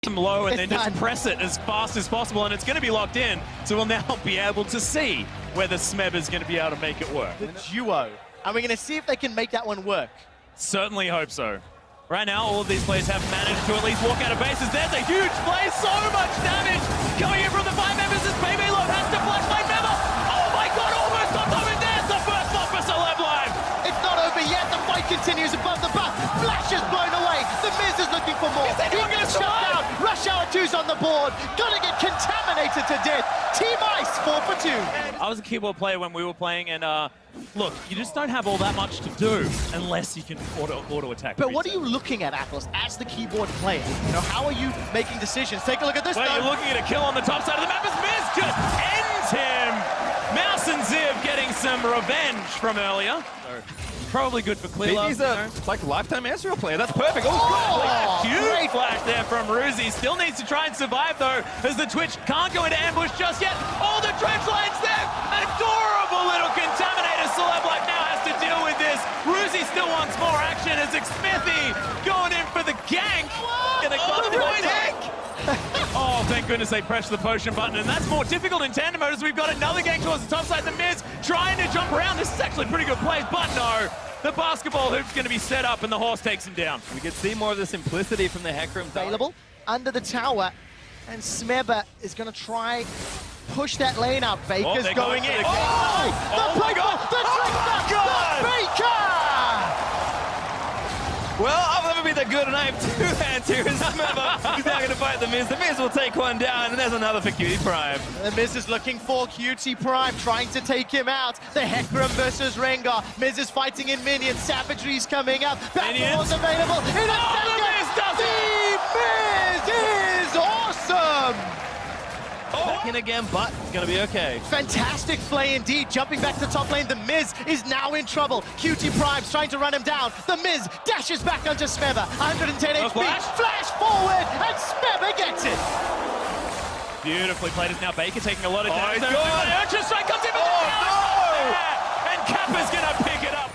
them low and then just press it as fast as possible, and it's going to be locked in. So we'll now be able to see whether Smeb is going to be able to make it work. The duo. And we're going to see if they can make that one work. Certainly hope so. Right now, all of these players have managed to at least walk out of bases. There's a huge play, so much damage coming in from the 5 members as Baby Love has to flash like never. Oh my god, almost on top, and there's the first block for Celeb Live. It's not over yet, the fight continues above the bat. Flash is blown away, the Miz is looking for more. He gets shut down, Rush Hour 2's on the board. Gonna get contaminated to death. Team Ice 4 for 2. I was a keyboard player when we were playing, and look, you just don't have all that much to do unless you can auto attack. But what are you looking at, Atlas, as the keyboard player? You know, how are you making decisions? Take a look at this. Well, you're looking at a kill on the top side of the map as Miz just ends him. Mouse and Ziv getting some revenge from earlier. Probably good for Clear Love. He's a like lifetime Ezreal player. That's perfect. Oh, huge flash there from Ruzi. Still needs to try and survive though, as the Twitch can't go into ambush just yet. Oh, the trench line's there. Adorable little contaminator. Celeb Life now has to deal with this. Ruzi still wants more action as Smithy going in for the gank. Gonna come to the tank. Oh, thank goodness they pressed the potion button, and that's more difficult in tandem mode as we've got another gank towards the top side. The Miz trying to jump around. This is actually pretty good plays, but no. The basketball hoop's going to be set up, and the horse takes him down. We can see more of the simplicity from the Hecarim. Available under the tower, and Smeba is going to try push that lane up. Baker's going in. Oh my god! The Baker! Well, I'll never be that good, and I have 2 hands here. Smeba, he's now going to fight the Miz. The Miz will take one down, and there's another for Cutie Prime. The Miz is looking for Cutie Prime, trying to take him out. The Hecarim versus Rengar. Miz is fighting in minions. Savagery's coming up. Battle's available. In a second, the Miz does it! The Miz is awesome! Back in again, but it's going to be okay. Fantastic play indeed. Jumping back to top lane, the Miz is now in trouble. Cutie Prime's trying to run him down. The Miz dashes back onto Smeba. 110 HP. Flash forward, and Smeba gets it. Beautifully played. Is now Baker taking a lot of damage. Urchin Strike comes in with and Kappa's going to pick it up.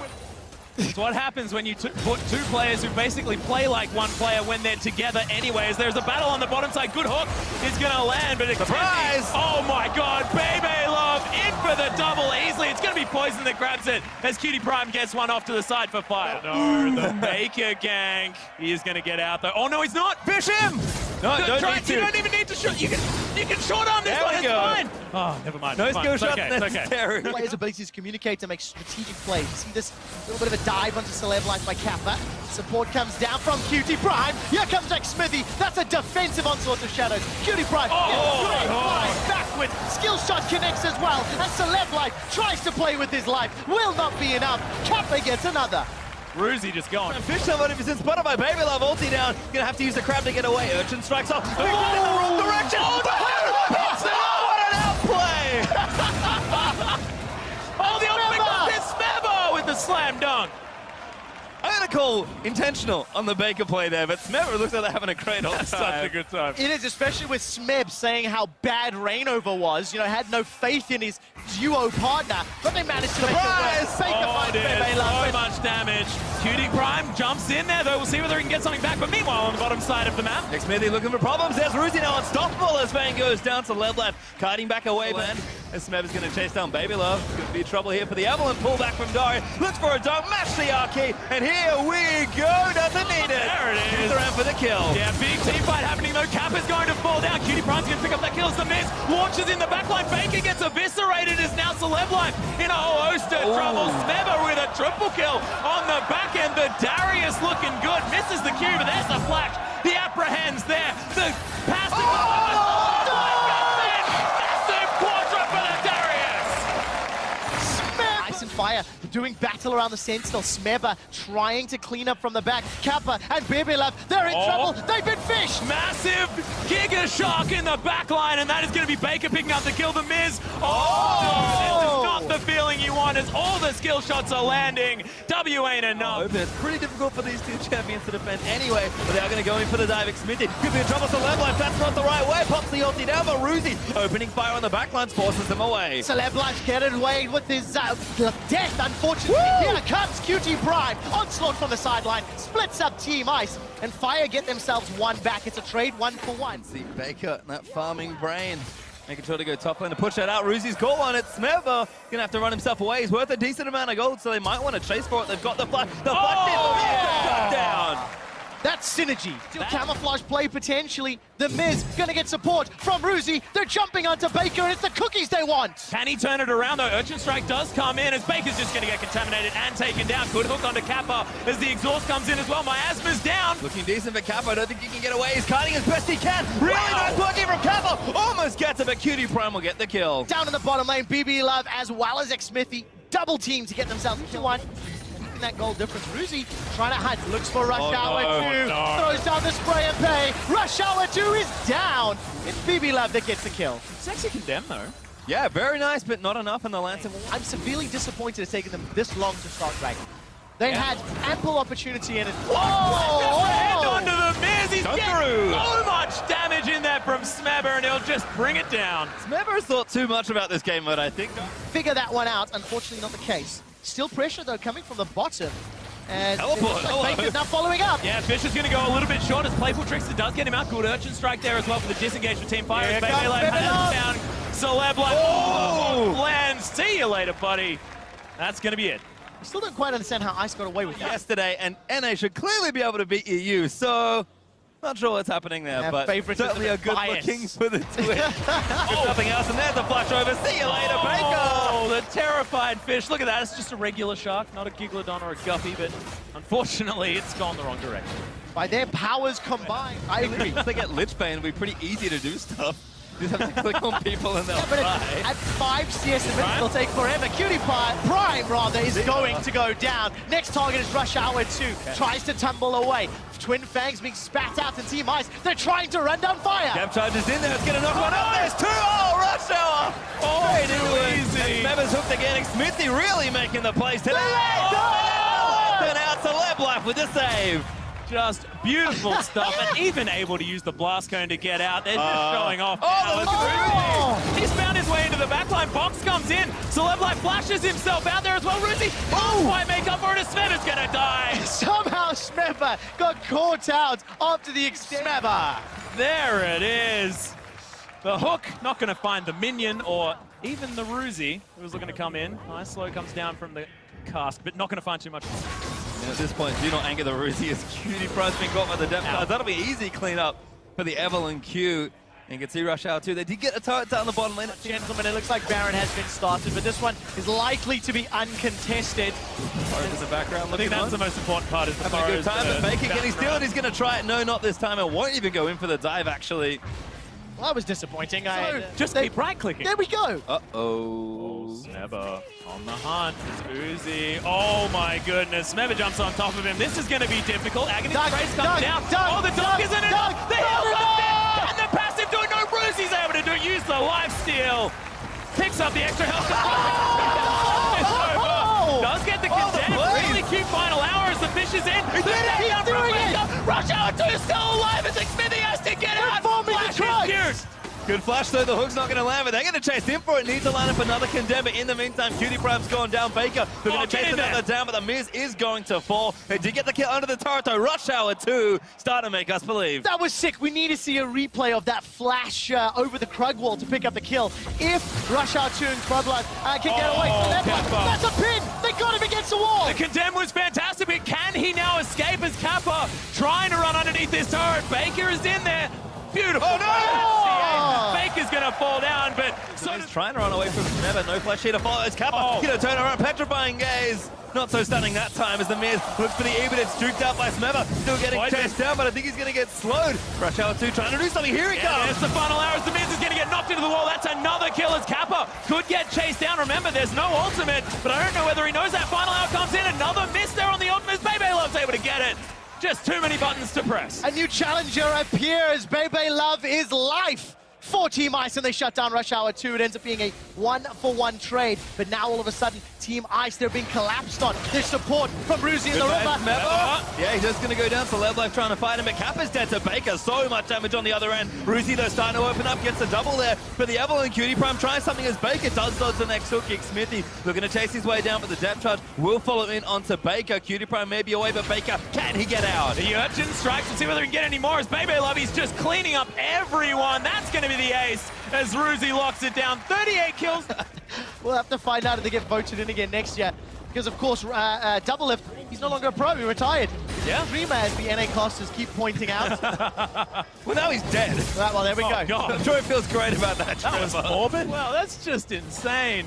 It's what happens when you put 2 players who basically play like one player when they're together anyways. There's a battle on the bottom side. Good hook is going to land, but it's surprise! Oh my god, Baby Love in for the double easily. It's going to be Poison that grabs it as Cutie Prime gets one off to the side for fire. No, the Baker gank. He is going to get out though. Oh no, he's not. Fish him! No, You don't even need to shoot. You can short arm this one. It's fine. Oh, never mind. No skill shot It's necessary. Players' ability to communicate to make strategic plays. You see this little bit of a dive onto Celeb Life by Kappa. Support comes down from Cutie Prime. Here comes Smithy. That's a defensive onslaught of shadows. Cutie Prime flies backward. Skill shot connects as well. And Celeb Life tries to play with his life. Will not be enough. Kappa gets another. Ruzi just gone. Fish somebody who's spotted by Baby Love. Ulti down. Gonna have to use the crab to get away. Urchin strikes off. In the wrong direction. What an outplay! Oh, the ultimate is Smeba with the slam dunk. I'm gonna call intentional on the Baker play there, but Smeb looks like they're having a great old time. Such a good time. It is, especially with Smeb saying how bad Rainover was. You know, had no faith in his duo partner, but they managed to make it work. Baker finds Baby Love. So much damage. Cutie Prime jumps in there, though. We'll see whether he can get something back. But meanwhile, on the bottom side of the map, Smithy looking for problems. There's Ruzi now unstoppable as Vayne goes down to Levlab, kiting back away, man. As Smeb is going to chase down Baby Love. Could be trouble here for the Evelyn. Pull back from Dari. Looks for a dunk. Match the Archie. And here we go. Doesn't need it. There it is. He's around for the kill. Yeah, big team fight happening though. Kappa's going to fall down. Cutie Prime's going to pick up that kill as the Miz launches in the backline. Baker gets eviscerated as now Celeb Life in a whole host of trouble. Smeba with a triple kill on the back end. The Darius looking good. Misses the Q, but there's the flash. He apprehends there. The passive. Fire doing battle around the Sentinel. Smeba trying to clean up from the back. Kappa and Baby Love, they're in trouble. They've been fished. Massive Giga Shark in the back line, and that is going to be Baker picking up the kill. The Miz. Oh! This is not the feeling you want as all the skill shots are landing. W ain't enough. It's pretty difficult for these two champions to defend anyway, but they are going to go in for the dive. Smithy could be in trouble. Celeblife, that's not the right way. Pops the ulti down, but Ruzi opening fire on the backlines forces them away. Celeblife getting away with his death, unfortunately. Here comes QT Prime. Onslaught from the sideline, splits up Team Ice, and Fire get themselves one back. It's a trade 1-for-1. See Baker and that farming brain making sure to go top lane to push that out. Ruzi's call on it. Smeva gonna have to run himself away. He's worth a decent amount of gold, so they might want to chase for it. They've got the flash. The flash cut down. That's synergy. Still camouflage play potentially. The Miz gonna get support from Ruzi. They're jumping onto Baker, and it's the cookies they want. Can he turn it around though? Urchin Strike does come in as Baker's just gonna get contaminated and taken down. Good hook onto Kappa as the exhaust comes in as well. Miasma's down. Looking decent for Kappa. I don't think he can get away. He's kiting as best he can. Really nice working from Kappa. Almost gets it, but QT Prime will get the kill. Down in the bottom lane, BB Love as well as Xmithy. Double team to get themselves into one. That goal difference. Ruzi trying to hunt, looks for Rush Hour 2, throws down the spray and pay. Rush Hour 2 is down. It's BB Love that gets the kill. Sexy Condemn though. Yeah, very nice, but not enough in the Lantern. I'm severely disappointed it's taken them this long to start Dragon. They had ample opportunity in it. Hand onto the Miz. He's getting so much damage in there from Smebber, and he'll just bring it down. Smebber's thought too much about this game, but I think figure that one out. Unfortunately, not the case. Still pressure, though, coming from the bottom. And Baker's now following up. Yeah, Fish is going to go a little bit short as Playful Trickster does get him out. Good Urchin Strike there as well for the disengage for Team Fire. Baby has found Celeblife. Lands. See you later, buddy. That's going to be it. I still don't quite understand how Ice got away with that. Yesterday, and NA should clearly be able to beat EU, so not sure what's happening there, but certainly a good looking for the Twitch. Nothing else, and there's the flash over. See you later, Baker! Oh, the terrified Fish. Look at that. It's just a regular shark, not a Gigalodon or a Guppy, but unfortunately, it's gone the wrong direction. By their powers combined, I agree. If they get Lich Bane, it'll be pretty easy to do stuff. You just have to click on people and they'll die. At 5 CS minutes, it'll take forever. QT Prime, rather, is going to go down. Next target is Rush Hour 2. Tries to tumble away. Twin Fangs being spat out in Team Ice. They're trying to run down Fire. Gap charges in there. It's going to knock one up. There's two. Oh, Rush Hour. Oh, too easy. Smebber's hooked again. Smithy really making the plays today. Then out to Celeblife with the save. Just beautiful stuff, and even able to use the blast cone to get out. They're just showing off. He's found his way into the backline. Box comes in. Celeblife flashes himself out there as well. Ruzi doesn't quite make up for it. Smebber's gonna die. Somehow Smebber got caught out after the extend. Smebber. There it is. The hook not gonna find the minion or even the Ruzi who was looking to come in. Nice slow comes down from the cask, but not gonna find too much. And at this point, do not anger the Ruzi as QT Prime's been got by the depth cards. That'll be easy cleanup for the Evelyn Q. And you can see Rush Hour 2. They did get a turret down the bottom lane. Gentlemen, it looks like Baron has been started, but this one is likely to be uncontested. Forest in the background. I think that's the most important part. Is the having a good time, but Baker, can he steal it? He's going to try it. No, not this time. It won't even go in for the dive, actually. Well, that was disappointing. Just keep right-clicking. There we go. Uh-oh. Smebber on the hunt. It's Uzi. Oh, my goodness. Smebber jumps on top of him. This is going to be difficult. Agony's Trace comes down. Oh, the dunk isn't enough. The heal comes in. And the passive doing no Ruzi's able to use the lifesteal. Picks up the extra health. Does get the condemn. Really cute final hour as the Fish is in. He's doing it. Rush Hour 2 still alive as Xmithy has to get out. Flash is cute. Good flash though, the hook's not going to land, but they're going to chase in for it. Need to line up another condemn, but in the meantime, QT Prime's gone down. Baker, they're going to chase another down, but the Miz is going to fall. They did get the kill under the turret though. Rush Hour 2, start to make us believe. That was sick. We need to see a replay of that flash over the Krug wall to pick up the kill. If Rush Hour 2 and Celeblife can get away from that one, that's a pin. They got him against the wall. The condemn was fantastic, but can he now escape as Kappa trying to run underneath this turret? Baker is in there. Beautiful. Oh, no! Baker's going to fall down, but so he's trying to run away from Smebber. No flash here to follow. It's Kappa. Turn around. Petrifying gaze. Not so stunning that time as the Miz looks for the E, but it's duped out by Smebber. Still getting chased down, but I think he's going to get slowed. Rush Hour 2 trying to do something. Here he comes. It's the final hour as the Miz is going to get knocked into the wall. That's another kill as Kappa could get chased down. Remember, there's no ultimate, but I don't know whether he knows that final hour comes in. Another miss there on the ultimate. Bebe Love's able to get it. Just too many buttons to press. A new challenger appears. Bebe Love is life. for Team Ice, and they shut down Rush Hour 2. It ends up being a 1-for-1 trade, but now all of a sudden, Team Ice, they're being collapsed on. There's support from Ruzi in the river. Yeah, he's just going to go down to Levlife trying to fight him, but Kappa's dead to Baker. So much damage on the other end. Ruzi, though, starting to open up, gets a double there for the Evelyn. Cutie Prime trying something as Baker does dodge the next hook kick. Smithy looking to chase his way down, but the depth charge will follow in onto Baker. Cutie Prime may be away, but Baker, can he get out? The Urchin strikes to see whether he can get any more as Bebe Love, he's just cleaning up everyone. That's going to be the ace as Ruzi locks it down. 38 kills. We'll have to find out if they get voted in again next year. Because, of course, Double Lift, he's no longer a pro, he retired. Yeah. Dreamer, as the NA casters keep pointing out. Well, now he's dead. Right, well, there we go. God. I'm sure he feels great about that. That was morbid. Well, that's just insane.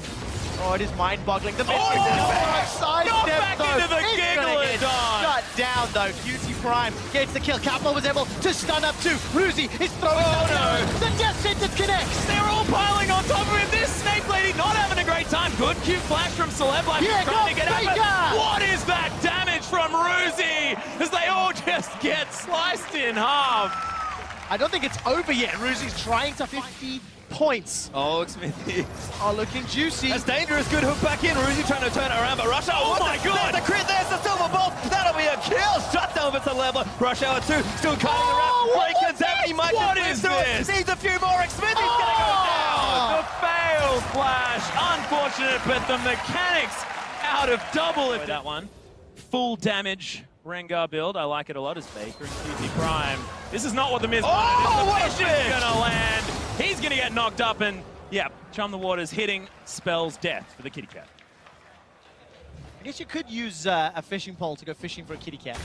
Oh, it is mind-boggling. The Got back into the Gigalodon. Shut down, though. Cutie Prime gets the kill. Kappa was able to stun up too. Ruzi is throwing the death sentence connects. They're all piling on top of him. This Snake Lady not having a great time. Good cute flash from Celeblife. Here trying to get comes out. Baker. What is that damage from Ruzi as they all just get sliced in half? I don't think it's over yet. Ruzi's trying to 50 points. Oh, Smithy. Are looking juicy. That's dangerous. Good hook back in. Ruzi trying to turn it around, but Rush Hour. Oh my God. There's the crit. There's the silver bolt. That'll be a kill. Shut down for Celeblife. Rush Hour 2 still cutting around. Breaker's out. He might What just is do it. this? Needs a few more. Smithy's gonna go down. The fail flash. Unfortunate, but the mechanics out of double if that one. Full damage. Rengar build, I like it a lot as Baker and QT Prime. This is not what the Miz wanted. what a Is fish! gonna land. He's gonna get knocked up and, yeah, Chum the Waters hitting spells death for the kitty cat. I guess you could use a fishing pole to go fishing for a kitty cat.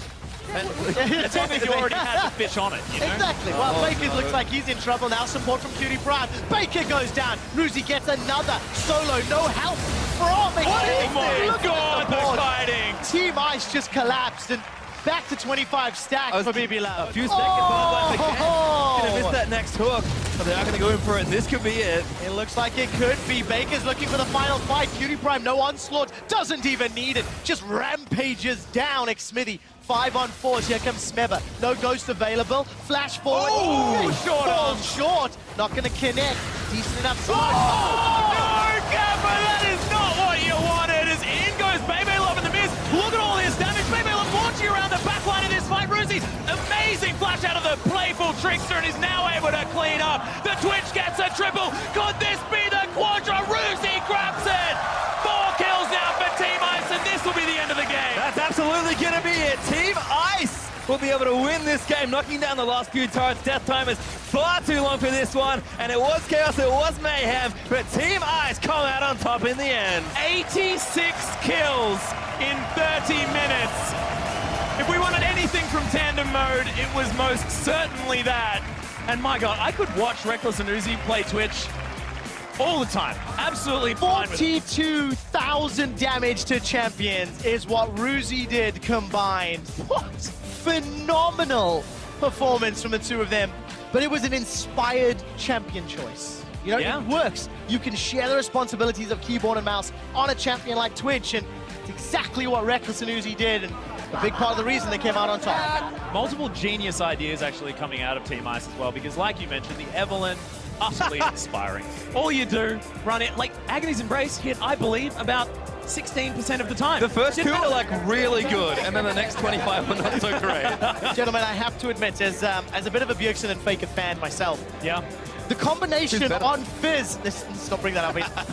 As long as you already had the fish on it, you know? Exactly. Well, Baker looks like he's in trouble now. Support from Cutie Prime. Baker goes down. Ruzi gets another solo. No help from Oh my God, the board. fighting! Team Ice just collapsed and back to 25 stack for BB Love. A few seconds on left again. Gonna miss that next hook, but they are gonna go in for it, and this could be it. It looks like it could be. Baker's looking for the final fight. Cutie Prime, no onslaught, doesn't even need it. Just rampages down Xmithy. 5-on-4s, here comes Smeva. No ghost available. Flash forward. Oh, short arm. Falls short. Not gonna connect. Decent enough smoke. Oh, no, Kappa, that is not what you wanted. As in goes Bebe Love in the Miz. Look at all this damage. Bebe Love launching around the back line of this fight. Ruzi, amazing flash out of the playful trickster and is now able to clean up. The Twitch gets a triple. Could this be the Quadra? Ruzi grabs it. 4 kills now for Team Ice, and this will be the end of the game. That's absolutely gonna be it. Team Ice will be able to win this game, knocking down the last few turrets. Death time is far too long for this one, and it was chaos, it was mayhem, but Team Ice come out on top in the end. 86 kills in 30 minutes. If we wanted anything from Tandem mode, it was most certainly that. And my God, I could watch Reckless and Uzi play Twitch all the time. Absolutely fine with it. 42,000 damage to champions is what Ruzi did combined. What? Phenomenal performance from the two of them. But it was an inspired champion choice. You know, Yeah. it works. You can share the responsibilities of keyboard and mouse on a champion like Twitch, and it's exactly what Reckless and Uzi did, and a big part of the reason they came out on top. Multiple genius ideas actually coming out of Team Ice as well, because like you mentioned, the Evelyn, utterly inspiring. All you do, run it, like Agony's Embrace hit, I believe, about 16% of the time. The first two are like really good, and then the next 25 were not so great. Gentlemen, I have to admit, as a bit of a Bjergsen and Faker fan myself, Yeah. the combination Who's better? on Fizz, let's not bring that up.